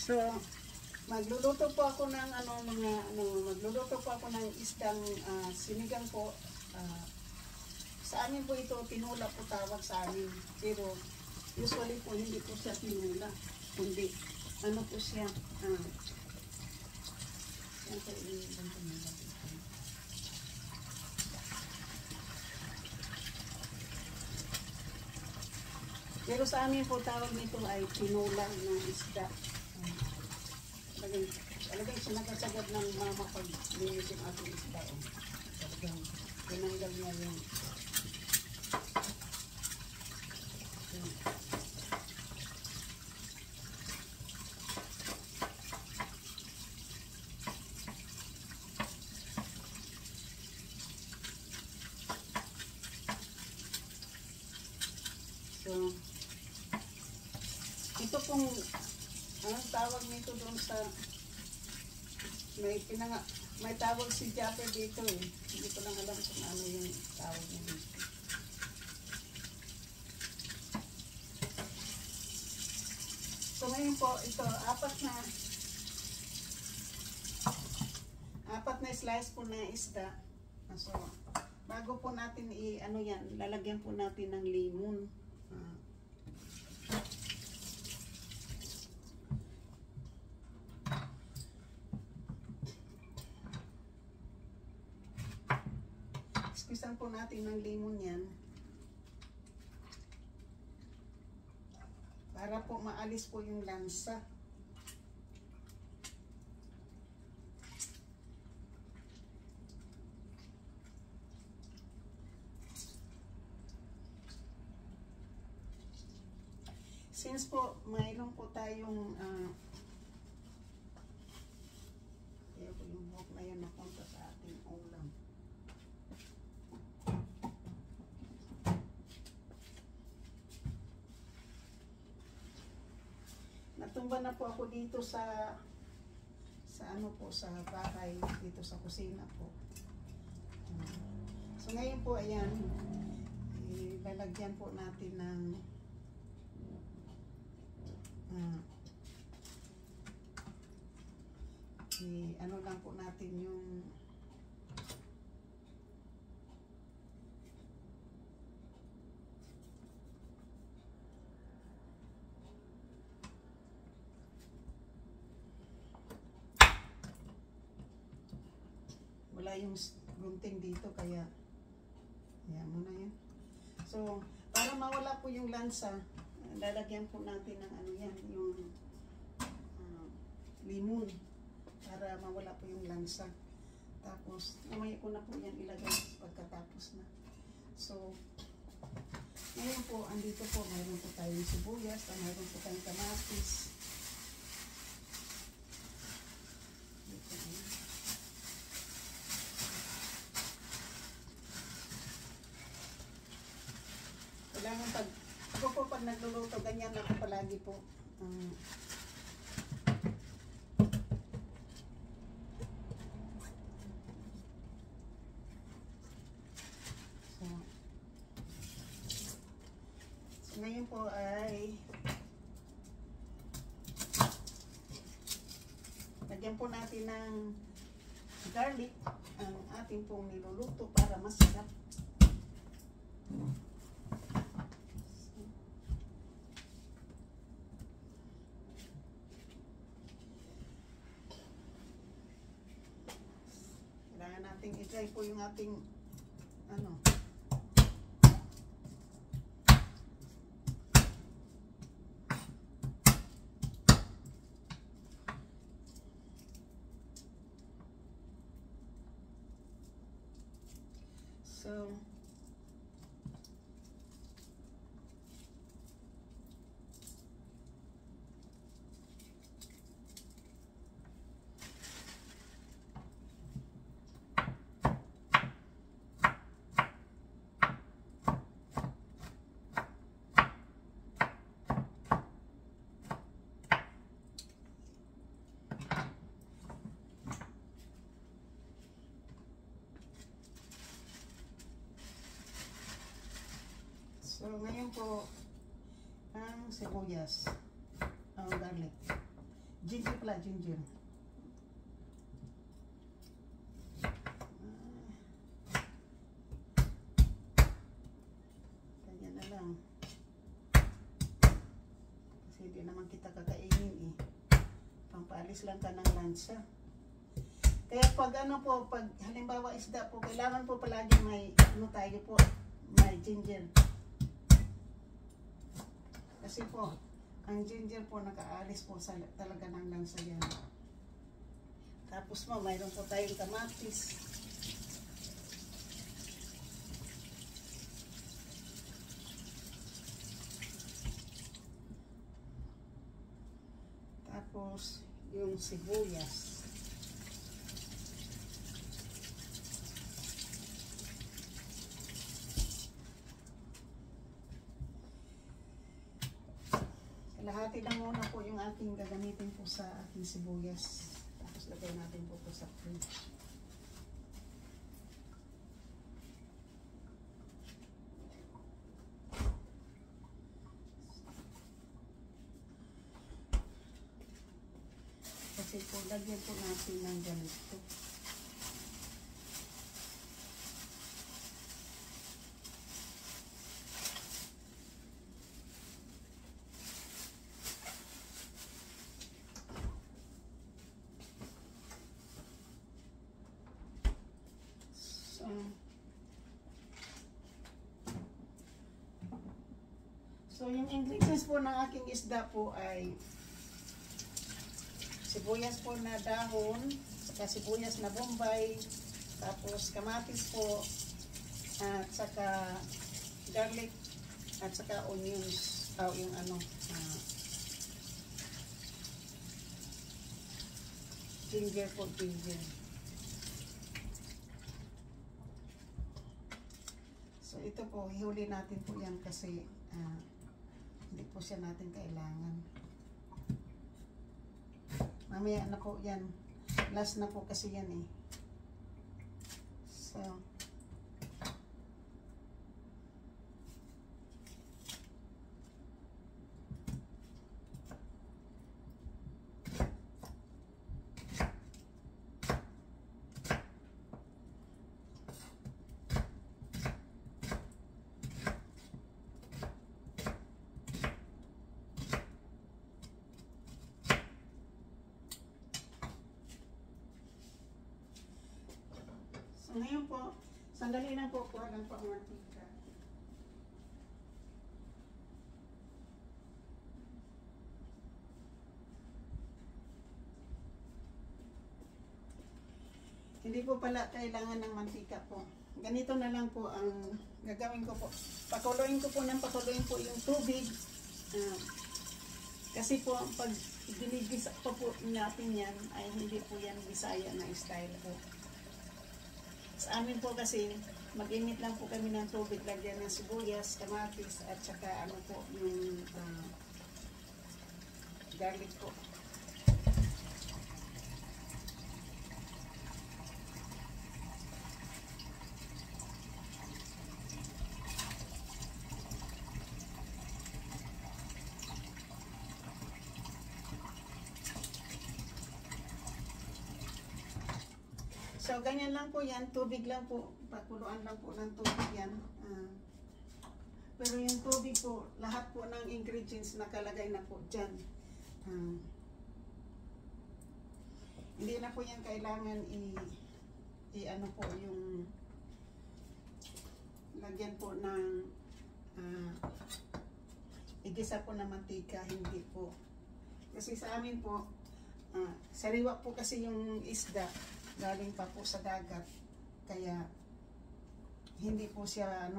So, magluluto po ako ng magluluto po ako ng isdang sinigang po. Sa amin po ito, tinula po tawag sa amin. Pero usually po hindi po siya tinula. Kundi ano po siya. Pero sa amin po tawag nito ay tinula ng isda. Talagang sinagad-sagad ng mama pag linis yung ating isda. Talagang tinanggal niya yung ito pong anong tawag nito doon sa may tawag si Japper dito eh. Hindi ko lang alam kung ano yung tawag niya dito. So ngayon po ito apat na slice po na isda. So bago po natin lalagyan po natin ng lemon. Ispisan po natin ng lemon yan. Para po maalis po yung lansa. Since po mayroon po tayong kaya po yung buhok na yan napunta sa ating ulam. Natumba na po ako dito sa bahay, dito sa kusina po. So ngayon po ayan, ilalagyan po natin ng ano lang po natin yung wala yung gunting dito kaya ayan muna yan. So para mawala po yung lansa, lalagyan po natin ng yung limon para mawala po yung lansa. Tapos mamaya ko na po yan ilagay pagkatapos na. So ngayon po andito po mayroon po tayong sibuyas, mayroon po tayong kamatis. Kailangan pag nagluluto, ganyan ako palagi po. So ngayon po ay lagyan po natin ng garlic ang ating pong niluluto para masarap. I-try po yung ating so So, ngayon po, ang sibuyas, ang garlic. Ginger pala, ginger. Ganyan na lang. Kasi hindi naman kita kakainin eh. Pampaalis lang ka ng lansa. Kaya pag ano po, pag halimbawa isda po, kailangan po palagi may ano tayo po, may ginger. Kasi po, ang ginger po nakaalis po sa, talaga ng lansa yan. Tapos mo, mayroon po tayong kamatis. Tapos, yung sibuyas. Kalahati lang muna po yung aking gagamitin po sa aking sibuyas. Tapos lagay natin po sa fridge. Kasi po, lagyan po natin ng ganito. So, yung ingredients po ng aking isda po ay sibuyas po na dahon, saka sibuyas na bombay, tapos kamatis po, at saka garlic, at saka onions, yung ano, ginger po, ginger. So, ito po, ihuli natin po yan kasi hindi po siya natin kailangan. Mamaya na po yan. Last na po kasi yan eh. So, ngayon po, sandali lang po, kuha lang po ang mantika. Hindi po pala kailangan ng mantika po. Ganito na lang po ang gagawin ko po. Pakuluin ko po ng pakuluin po yung tubig. Kasi po, pag ginigisa po natin yan, ay hindi po yan Bisaya na style po. Sa amin po kasi, mag-init lang po kami ng tubig, lagyan ng sibuyas, kamatis, at saka ano po, yung garlic po. So, ganyan lang po yan. Tubig lang po. Pakuluan lang po ng tubig yan. Pero yung tubig po, lahat po ng ingredients nakalagay na po dyan. Hindi na po yan kailangan ano po yung lagyan po ng igisa po na mantika. Hindi po. Kasi sa amin po, sariwa po kasi yung isda. Galing pa po sa dagat, kaya hindi po siya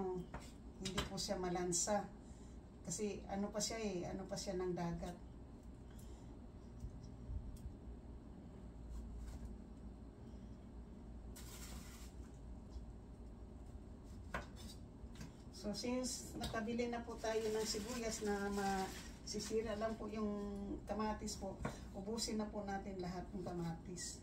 hindi po siya malansa kasi ano pa siya ano pa siya ng dagat. So since nakabili na po tayo ng sibuyas na masisira lang po yung kamatis po, ubusin na po natin lahat ng kamatis.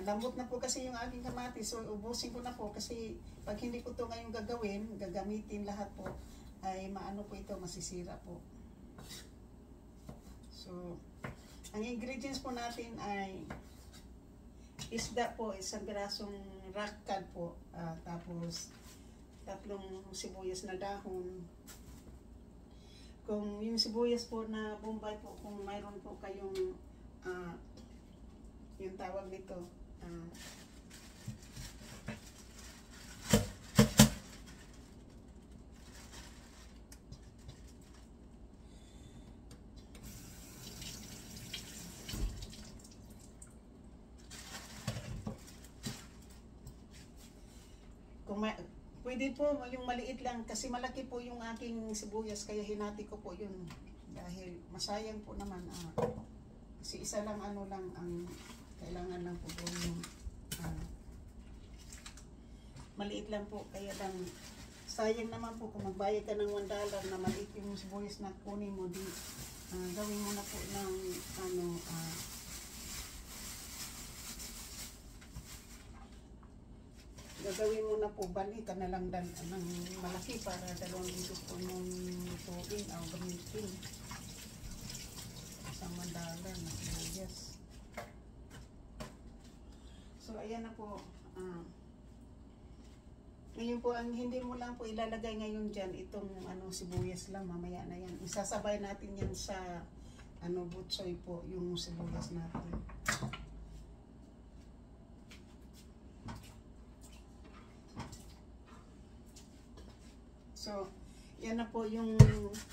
lambot na po kasi yung aking kamatis. So, ubusin ko na po kasi pag hindi ko to ngayon gagamitin lahat po, ay maano po ito, masisira po. So, ang ingredients po natin ay isda po, isang pirasong rock cod po, tapos 3 sibuyas na dahon. Kung yung sibuyas po na Bombay po, kung mayroon po kayong yung tawag nito, pwede po yung maliit lang kasi malaki po yung aking sibuyas kaya hinati ko po yun dahil masayang po naman. Kasi isa lang ano lang ang kailangan lang po yung maliit lang po kaya lang sayang naman po kung magbayad ka ng $1 na maliit yung sibuyas na kunin mo, di gawin mo na po ng gagawin mo na po, bali ka na lang ng malaki para 2 litros po mong tuin o gamitin. Isang $1 na sibuyas. So, ayan na po. Ngayon po, ang hindi mo lang po ilalagay ngayon dyan, itong sibuyas lang, mamaya na yan. Isasabay natin yan sa butsoy po, yung sibuyas natin. So, yan na po yung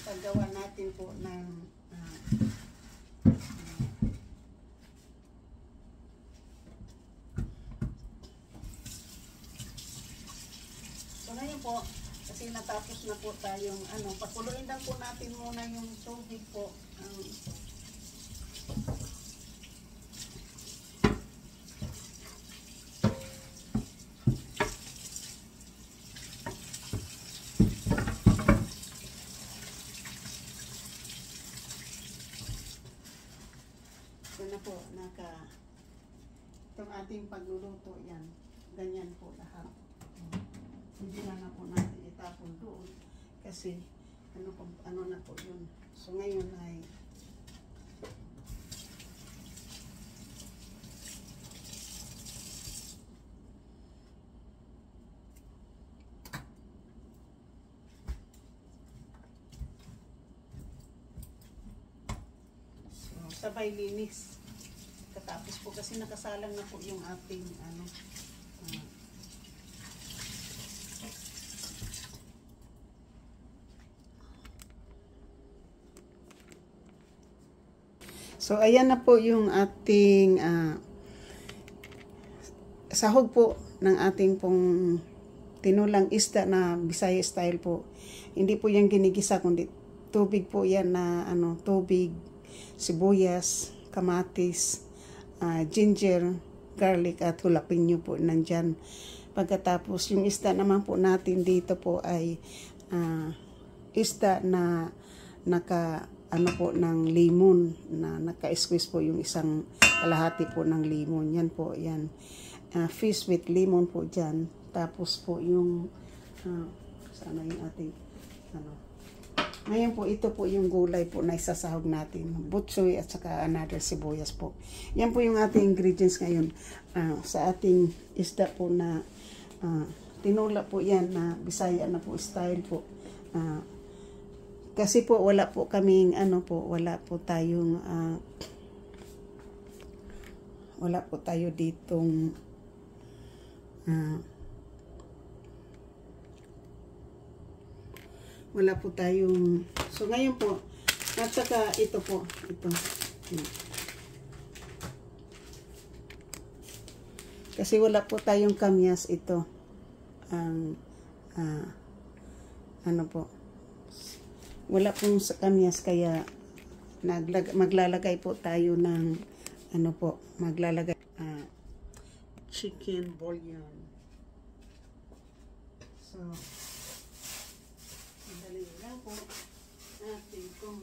paggawa natin po ng so, ngayon po, kasi natapos na po tayong pakuluin lang po natin muna yung tubig po. Na po, itong ating pagluluto yan, ganyan po lahat. Hindi na po natin itapon doon kasi ano na po yun. So ngayon ay sabay linis. Katapos po kasi nakasalang na po yung ating So ayan na po yung ating sahog po ng ating pong tinulang isda na Bisaya style po. Hindi po yan ginigisa kundi tubig po yan na tubig, sibuyas, kamatis, ginger, garlic at jalapeno po nandyan. Pagkatapos yung isda naman po natin dito po ay isda na po ng limon na naka-squeeze po yung isang kalahati po ng limon. Yan po, yan. Fish with lemon po dyan. Tapos po yung sana yung ating ngayon po, ito po yung gulay po na isasahog natin. Butsoy at saka another sibuyas po. Yan po yung ating ingredients ngayon. Sa ating isda po na tinula po yan na Bisaya na po style po. Kasi po wala po kaming wala po tayo ditong wala po tayong so ngayon po at saka ito po kasi wala po tayong kamyas ito ang po wala pong kamyas kaya maglalagay po tayo ng maglalagay chicken bouillon. So madali lang po natin kung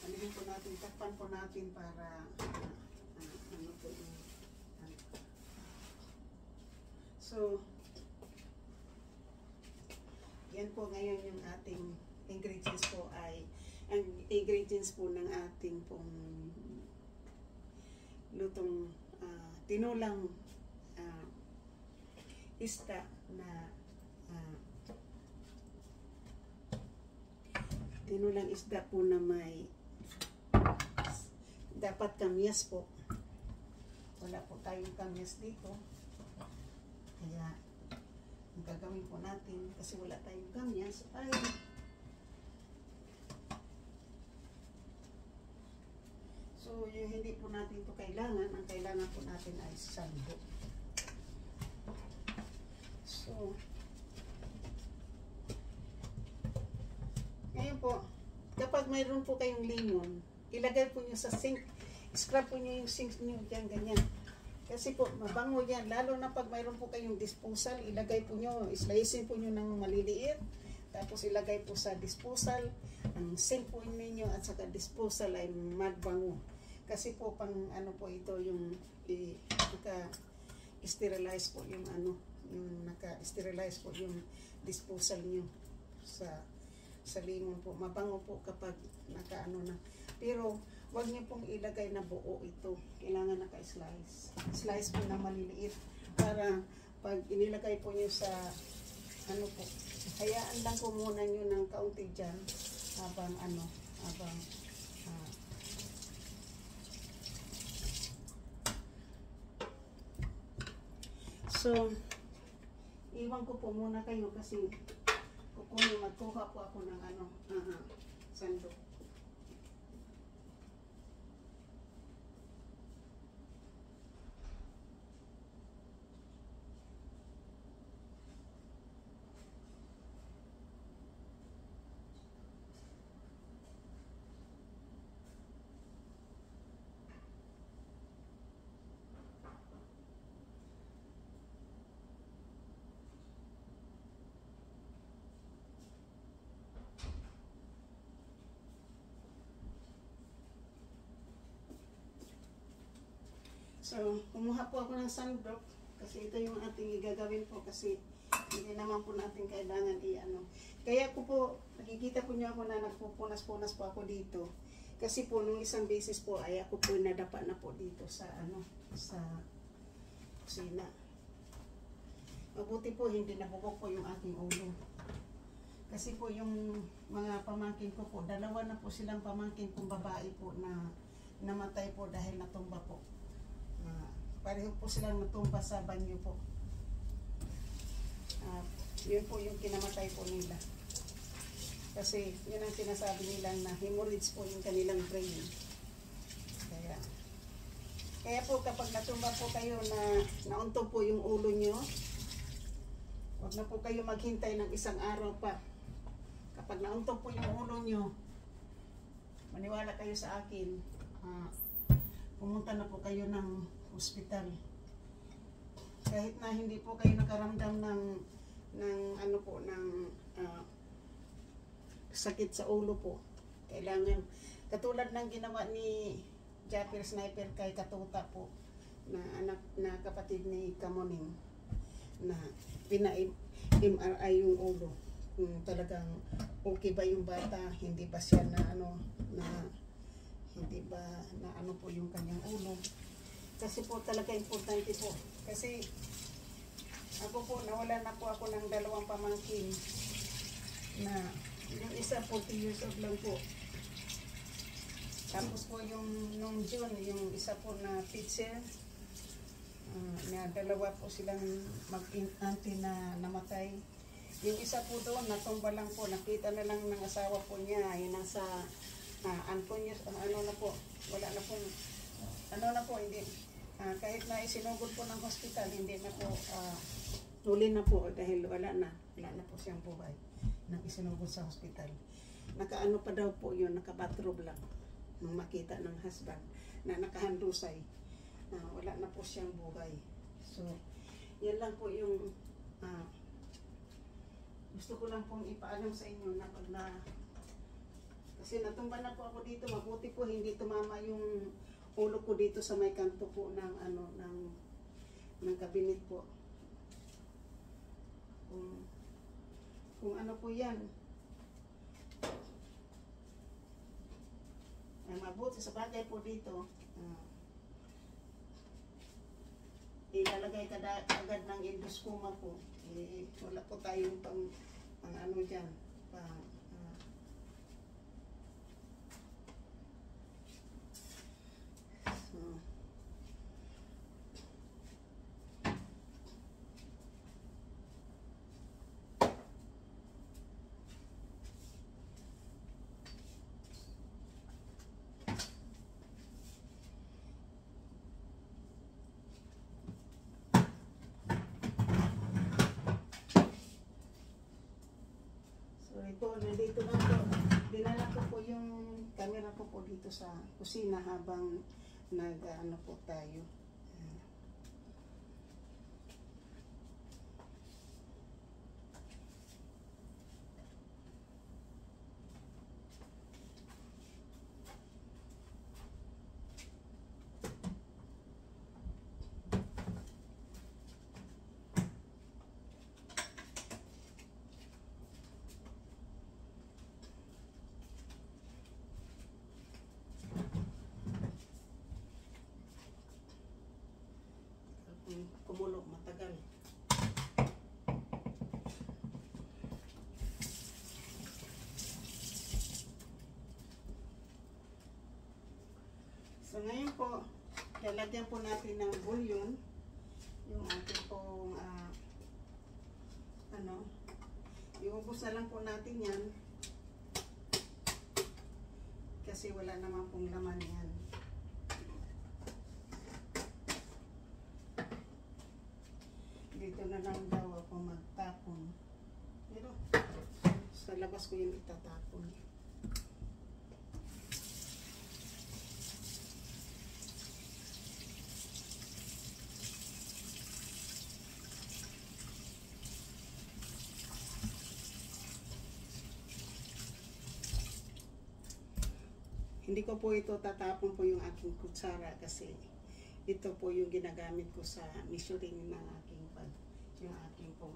alipin po natin, takpan po natin para po yung So, yan po ngayon yung ating ingredients po ay, ang ingredients po ng ating pong lutong tinulang isda na tinulang isda po na may dapat kamyas po. Wala po tayong kamyas dito. Kaya ang gagawin po natin, kasi wala tayong kamyas, ay so yung hindi po natin ito kailangan, ang kailangan po natin ay sando. So ngayon po, kapag mayroon po kayong lemon, ilagay po nyo sa sink. Scrub po nyo yung sink nyo dyan, ganyan. Kasi po, mabango yan. Lalo na pag mayroon po kayong disposal, ilagay po nyo, slicein po nyo ng maliliit. Tapos ilagay po sa disposal. Ang sink po ninyo at saka disposal ay magbango. Kasi po, pang ano po ito, yung naka-sterilize po yung ano, yung naka-sterilize po yung disposal nyo sa limon po. Mabango po kapag naka-ano na. Pero, wag niyo pong ilagay na buo ito. Kailangan naka-slice. Slice po na maliliit. Para pag inilagay po niyo sa ano po, hayaan lang po muna niyo ng kaunti dyan habang ano, habang so, iwan ko po muna kayo kasi magkuha po ako ng ano, sandok. So, kumuha po ako ng sandok kasi ito yung ating igagawin po kasi hindi naman po natin kailangan i-ano. Kaya ko po, nakikita po niyo ako na nagpupunas-punas po ako dito. Kasi po, nung isang beses po, ay ako po nadapa na po dito sa ano, sa kusina. Mabuti po, hindi nabukok po yung aking ulo. Kasi po yung mga pamangkin ko po, dalawa na po silang pamangkin kong babae po na namatay po dahil natumba po. Pareho po silang natumba sa banyo po. Yun po yung kinamatay po nila. Kasi yun ang sinasabi nilang na hemorrhage po yung kanilang brain. Kaya po kapag natumba po kayo na nauntog po yung ulo nyo, huwag na po kayo maghintay ng isang araw pa. Kapag nauntog po yung ulo nyo, maniwala kayo sa akin, pumunta na po kayo ng hospital. Kahit na hindi po kayo nakaramdam ng ano po, ng sakit sa ulo po. Kailangan, katulad ng ginawa ni Japper Sniper kay Katuta po, na anak na kapatid ni Kamoning, na pina-MRI yung ulo. Kung talagang okay ba yung bata, hindi ba siya na ano, na hindi ba na ano po yung kanyang ulo. Kasi po talaga importante po. Kasi ako po, nawala na po ako ng dalawang pamangkin na yung isa 40 years old lang po. Tapos po yung nung June, yung isa po na teacher, na dalawa po silang mag-auntie na namatay. Yung isa po doon, natumba lang po, nakita na lang ng asawa po niya, yung nasa unconscious, ano na po, wala na po, ano na po, hindi, kahit na isinugod po ng hospital, hindi na po, huli na po dahil wala na po siyang buhay nang isinugod sa hospital. Nakaano pa daw po yun, nakabathrobe lang nung makita ng husband na nakahandusay, wala na po siyang buhay. So, yan lang po yung gusto ko lang pong ipaalam sa inyo na pag na, kasi natumba na po ako dito, mabuti po hindi tumama yung ulo ko dito sa may kanto po ng ano, ng kabinet po. kung ano po yan. Ay, mabuti sa bagay po dito. Ilalagay ka agad ng endoscoma po. Wala po tayong pang ano dyan. Ito, nandito lang po. Dinala ko po yung camera ko po dito sa kusina habang nag-ano po tayo. Kumulo, matagal. So ngayon po, lalagyan po natin ng bouillon yung ating pong iubos na lang po natin yan kasi wala naman pong laman yan. Dito na lang daw ako magtapon. Pero sa labas ko yung itatapon. Hindi ko po ito tatapon po yung aking kutsara kasi ito po yung ginagamit ko sa measuring ng aking yung aking pong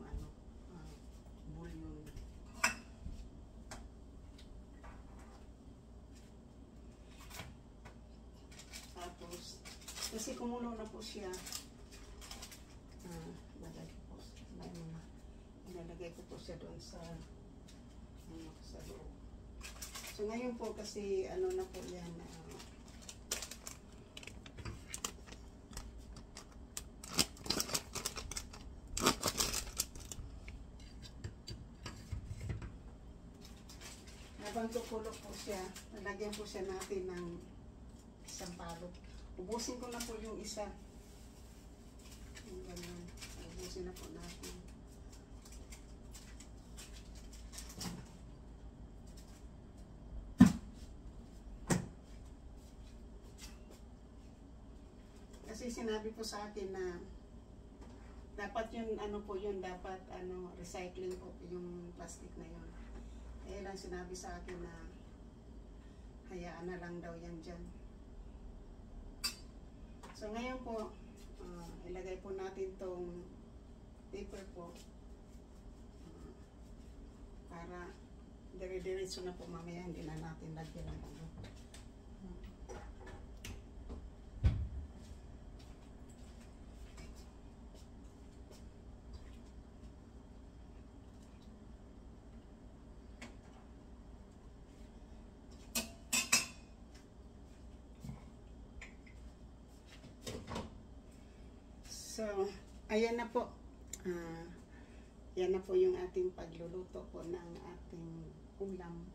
bouillon. Tapos, kasi kumulo na po siya, ilalagay ko po siya doon sa sa loob. So ngayon po kasi na po yan, habang tukulo po siya, nalagyan po siya natin ng isang palok. Ubusin ko na po yung isa. Yung ganyan. Ubusin na po natin. Kasi sinabi po sa akin na dapat yun, dapat recycling po yung plastic na yun. Eh lang sinabi sa akin na hayaan na lang daw yan dyan. So ngayon po, ilagay po natin tong paper po para dire-diretso na po mamaya, hindi na natin lagyan ng ano. So, ayan na po. Yan na po yung ating pagluluto po ng ating ulam.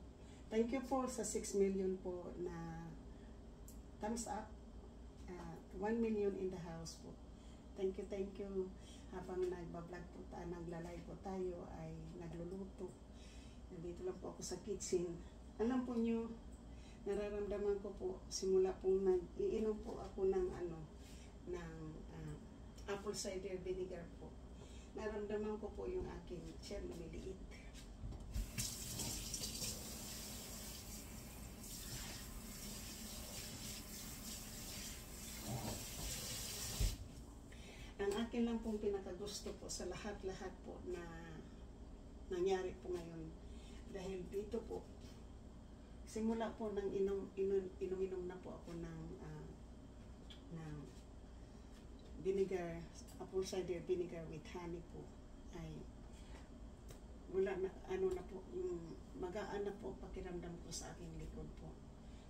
Thank you po sa 6 million po na thumbs up. 1 million in the house po. Thank you, thank you. Habang nagbablog po tayo, nagla-live po tayo, ay nagluluto. Nandito lang po ako sa kitchen. Alam po nyo, nararamdaman ko po, simula pong nag-iinom po ako ng apple cider vinegar po. Naramdaman ko po yung aking tiyan maliliit. Ang akin lang pong pinakagusto po sa lahat-lahat po na nangyari po ngayon. Dahil dito po, simula po nang inom na po ako ng vinegar, apple cider vinegar with honey po, ay wala na, na po, yung magaan na po pakiramdam ko sa aking likod po.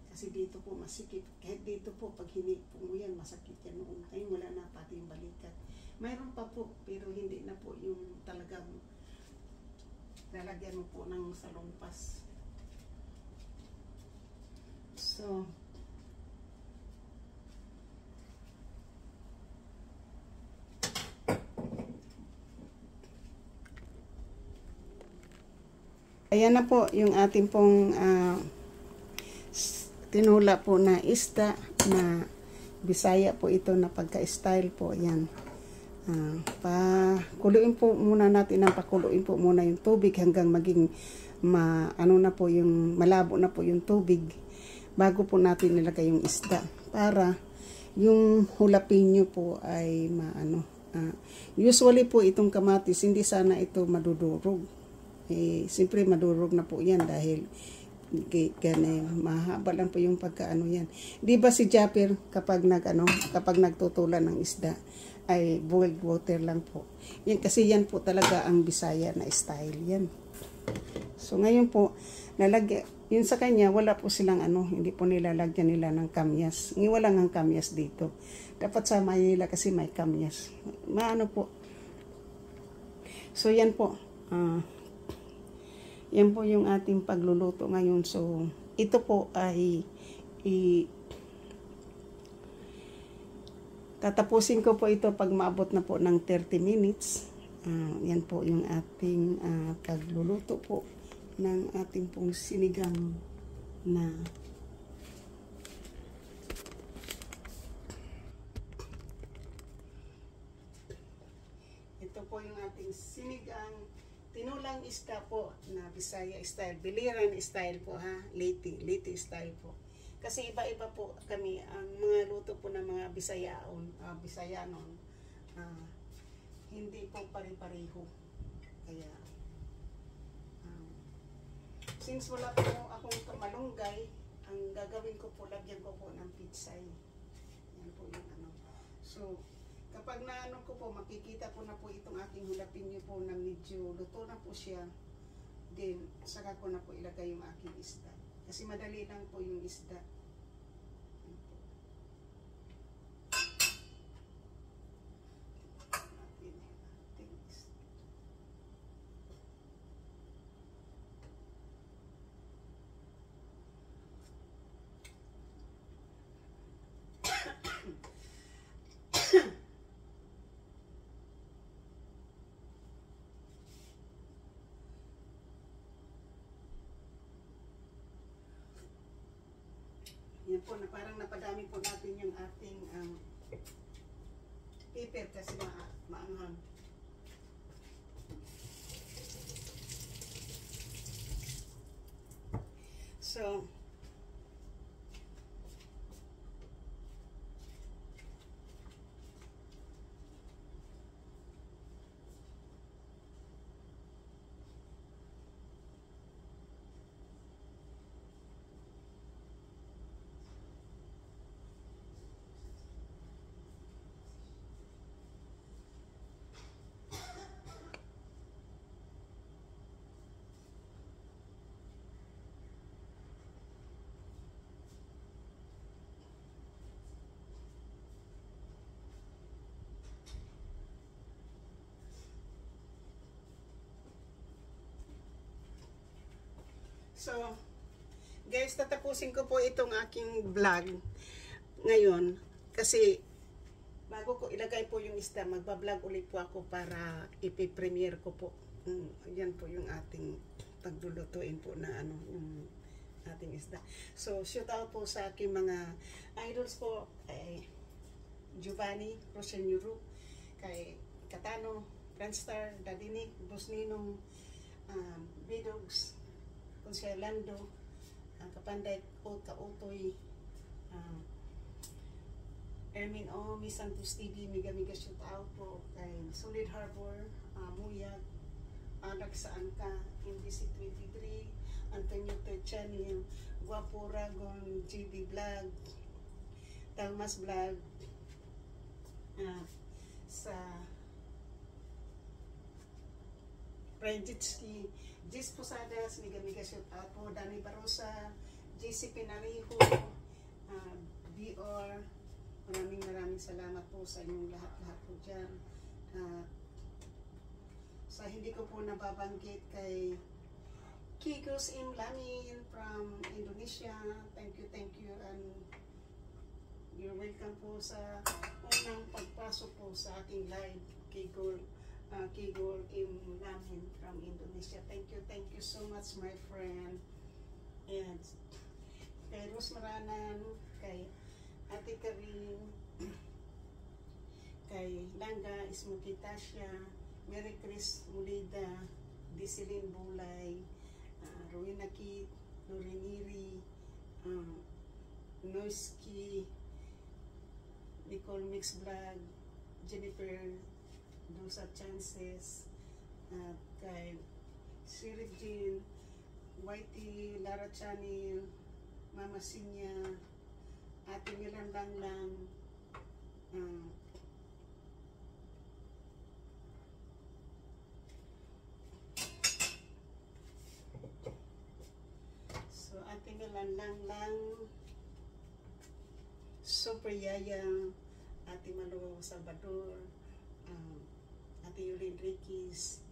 Kasi dito po masikip, kahit dito po pag hinipo mo yan, masakit yan noon. Ngayon wala na, pati yung balikat. Mayroon pa po, pero hindi na po yung talagang lalagyan mo po ng salumpas. So, ayan na po yung ating pong tinula po na isda na Bisaya po ito na pagka-style po. Yan. Pakuluin po muna natin, pakuluin po muna yung tubig hanggang maging na po yung malabo na po yung tubig bago po natin nilagay yung isda para yung jalapeno po ay usually po itong kamatis hindi sana ito madudurog. Siyempre madurog na po yan dahil mahaba lang po yung pagkaano yan. Di ba si Japper kapag nagtutulan ng isda ay boiled water lang po. Yan kasi yan po talaga ang Bisaya na style yan. So ngayon po yun sa kanya wala po silang hindi po nilalagyan nila ng kamyas. Wala ng kamyas dito. Dapat sa Manila kasi may kamyas. Po. So yan po. Yan po yung ating pagluluto ngayon. So, ito po ay tatapusin ko po ito pag maabot na po ng 30 minutes. Yan po yung ating pagluluto po ng ating pong sinigang na ito po yung ating sinigang tinulang isda po na Bisaya style, Biliran style po ha, Leyte style po. Kasi iba-iba po kami, ang mga luto po ng mga Bisayanon, hindi po pare-pareho. Kaya, since wala po akong malunggay, ang gagawin ko po, lagyan ko po ng pitsay. Yan po yung So, kapag ko po, makikita ko na po itong aking jalapeno po na medyo luto na po siya. Then, saka ko na po ilagay yung aking isda. Kasi madali lang po yung isda. Yan po, na parang napadami po natin yung ating pepper kasi maanghang. So, guys, tatapusin ko po itong aking vlog ngayon kasi bago ko ilagay po yung isda, magbablog ulit po ako para ipi-premiere ko po. Yan po yung ating paglulutuin po na yung ating isda. So, shout out po sa aking mga idols po, kay Giovanni Rosenyuro, kay Katano, Franstar, Daddy Nick, Boss Ninong, Bidogs, Consuelando, Kapanday, Kautoy, Ermin O, Miss Santos TV, Miga shout out po kay Solid Harbor, Muyag, Anak saan ka, NBC23, Antonio Channel, Guapo Ragon, GB Vlog, Talmas Vlog, sa Prejitski, Jis Posadas, Miga shout out po, Dani Barosa, JC Pinariho, BR, maraming salamat po sa inyong lahat po dyan. Sa hindi ko po nababanggit kay Kikos M. Lamin from Indonesia, thank you, and you're welcome po sa unang pagpasok po sa aking live, Kigol M. Lamin from Indonesia. Thank you so much, my friend. And kay Rose Maranan, kay Ate Karin, kay Langga Ismukitasya, Mary Chris Mulida, Disilin Bulay, Rowena Kit, Noriniri, Noiski, Nicole Mix Vlog, Jennifer Dosa Chances, kay Sirip Jean, Whitey Lara Channel, Mama Sinya, Ate Milan Langlang, so Ate Milan Langlang, Super Yaya, Ate Malo Salvador, Ate Yulin Riquez,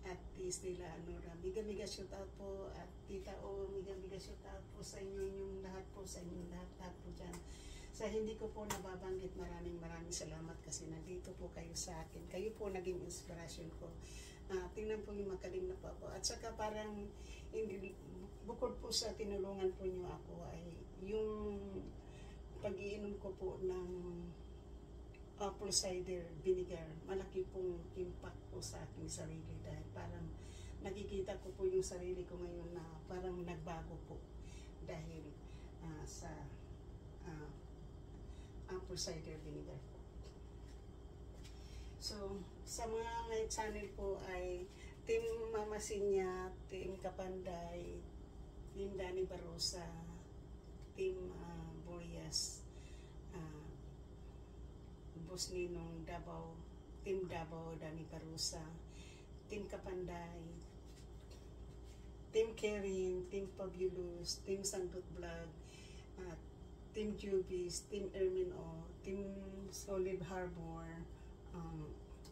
Ate Stella Anora, miga shout out po, at Tita O, miga shout out po sa inyo, yung lahat po, sa inyong lahat po dyan. Sa hindi ko po nababanggit, maraming salamat kasi nandito po kayo sa akin. Kayo po naging inspirasyon ko. Tingnan po yung makalim na po ako. At saka parang, bukod po sa tinulungan po nyo ako, ay yung pag-iinom ko po ng apple cider vinegar, malaki pong impact po sa aking sarili dahil parang nakikita ko po yung sarili ko ngayon na parang nagbago po dahil sa apple cider vinegar po. So, sa mga may channel po ay Team Mama Sinya, Team Kapanday, Team Dani Barosa, Team Boreas, Boss Ninong Davao, Team Davao, Dani Barosa, Team Kapanday, Team Kering, Team Fabulous, Team Sandot Vlog, Team Jubis, Team Ermin O, Team Solid Harbor,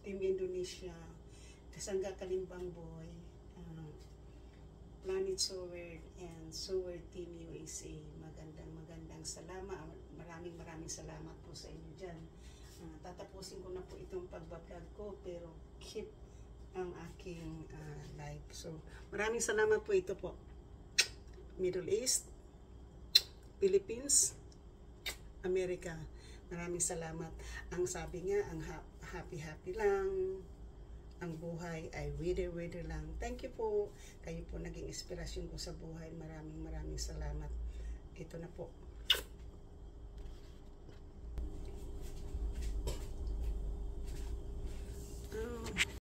Team Indonesia, Kasangga Kalimbang Boy, Planet Soward, and Soward Team USA. Magandang salamat. Maraming salamat po sa inyo dyan. Tatapusin ko na po itong pagbablog ko, pero keep ang aking live. So, maraming salamat po. Ito po, Middle East, Philippines, Amerika. Maraming salamat. Ang sabi nga, ang happy lang. Ang buhay ay weather lang. Thank you po. Kayo po naging inspirasyon ko sa buhay. Maraming salamat. Ito na po.